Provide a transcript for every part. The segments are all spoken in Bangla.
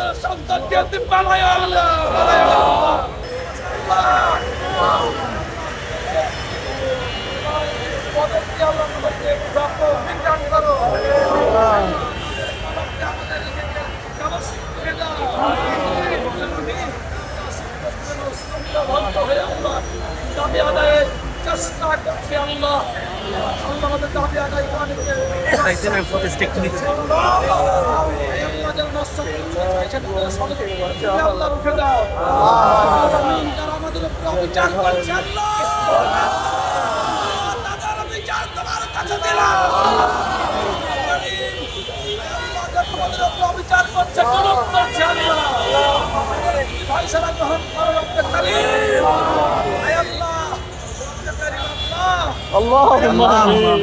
আমাদের সন্তানকে তুমি বানায় আল্লাহ, বানায় আল্লাহ। পদকে আল্লাহ তোমাকে রক্ত বিজ্ঞান করো। আমাদের কামসকে দাও। দাবি আদায়ের চেষ্টা করছি আল্লাহ। আল্লাহ আমাদের দাবি আদায় করে আল্লাহ রুখে দাও। যারা আমাদের উপর অবিচার করছে আল্লাহ, তাদের বিচার তোমার কাছে দিলাম। তোমাদের উপর অবিচার করছে, জুলুম করছে আল্লাহ, ফয়সালা গ্রহণ করো রব্বে কারীম। আয় আল্লাহ, আল্লাহুম্মা আমিন।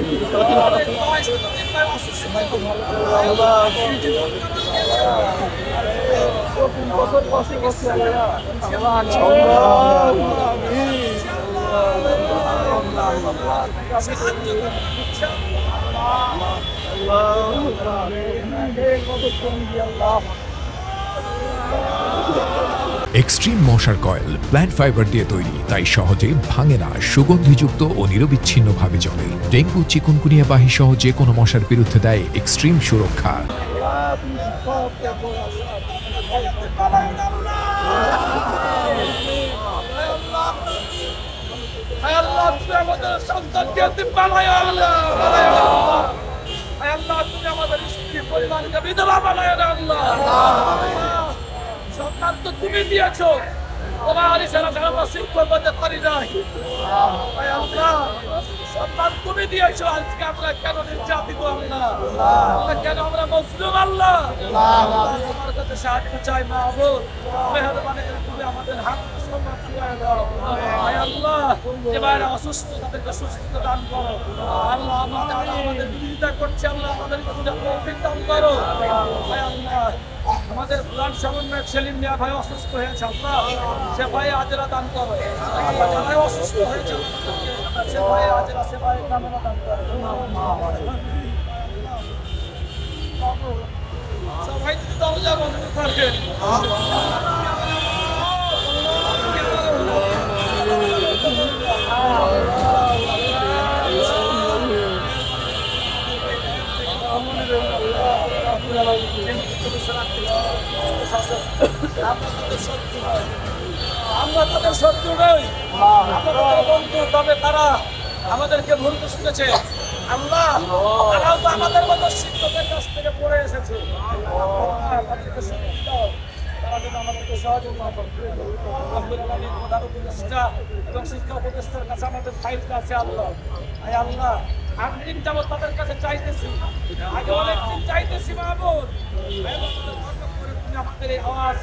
এক্সট্রিম মশার কয়েল প্ল্যান্ট ফাইবার দিয়ে তৈরি, তাই সহজে ভাঙে না, সুগন্ধিযুক্ত ও নিরবিচ্ছিন্নভাবে জ্বলে। ডেঙ্গু, চিকুনগুনিয়া বাহি সহ যে কোনো মশার বিরুদ্ধে দেয় এক্সট্রিম সুরক্ষা। আমাদের সন্তানকে তুমি বানায় আল্লাহ, বানায় আল্লাহ। আল্লাহ তুমি আমাদের স্ত্রী পরিবারকে বিধবা বানায় আল্লাহ। সন্তান তো তুমি দিয়েছো, তোমার ইশারা ছাড়া আমরা শিক্ষক হতে পারি নাই। আল্লাহ সন্তান তুমি দিয়েছো, আজকে আমরা কেন নির্যাতিত আল্লাহ, আমরা কেন আমরা মজলুম আল্লাহ। তোমার কাছে সাহায্য চাই মাহবুব, মেহেরবানি করে তুমি আমাদের হাত সম্মান ফিরিয়ে দাও। আল্লাহ এবার অসুস্থ তাদেরকে সুস্থতা দান করো আল্লাহ। আমাদের বিরোধিতা করছে আল্লাহ, আমাদেরকে তুমি তৌফিক দান করো। আল্লাহ আমাদের প্রাণ সমন্বয়ক সেলিম মিয়া ভাই অসুস্থ হয়েছে আল্লাহ, সে ভাই আজরা দান করো। যারা অসুস্থ হয়েছে সে ভাই আজরা সে ভাই কামনা দান করো। সবাই যদি দরজা বন্ধ থাকেন আমরা তাদের শত্রু নই, আমরা বন্ধু, তবে তারা আমাদেরকে ভুল বুঝতেছে আল্লাহ। তারাও তো আমাদের মতো শিক্ষকের কাছ থেকে পড়ে এসেছে, তাদেরকে সুযোগ দাও, তারা যেন আমাদেরকে সহযোগিতা করবে। প্রধান উপদেষ্টা এবং শিক্ষা উপদেষ্টার কাছে আমাদের ফাইলটা আছে আল্লাহ। আল্লাহ একদিন যাবো তাদের কাছে চাইতেছি, আগে অনেকদিন চাইতেছি মাহবুব, তুমি আমাদের এই আওয়াজ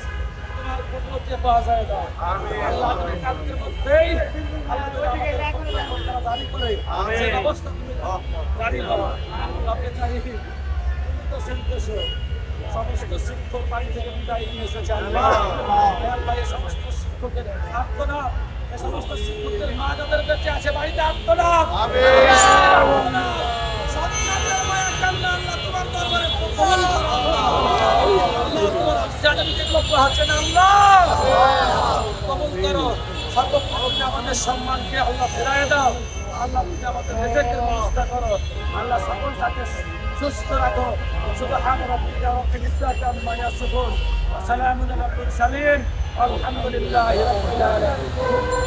তোমার কুদরতে পাওয়া যায় না আল্লাহ। তুমি কালকের মধ্যেই জারি করে সেই ব্যবস্থা তুমি জারি করো। আপনি জারি তুমি তো শুনতেছো, সমস্ত শিক্ষক বাড়ি থেকে বিদায় নিয়ে এসেছে আল্লাহ। আল্লাহ এই সমস্ত শিক্ষকের আত্মনাথ, এই সমস্ত শিক্ষকদের মা যাদের বেঁচে আছে বাড়িতে আত্মনাথ, সন্তানদের মায়ের কান্না আল্লাহ তোমার দরবারে কবুল করো আল্লাহ। যেগুলো আছেন আল্লাহ কবুল করো। সর্বপ্রথম আমাদের সম্মানকে আল্লাহ ফেরায় দাও আল্লাহ। তুমি আমাদের রিজিকের ব্যবস্থা করো আল্লাহ, সকল সাথে সুস্থ রাখো। সুবহান রাব্বিকা রাব্বিল ইজ্জাতি আম্মা ইয়াসিফুন ওয়া সালামুন আলাল মুরসালিন আলহামদুলিল্লাহি রাব্বিল আলামিন।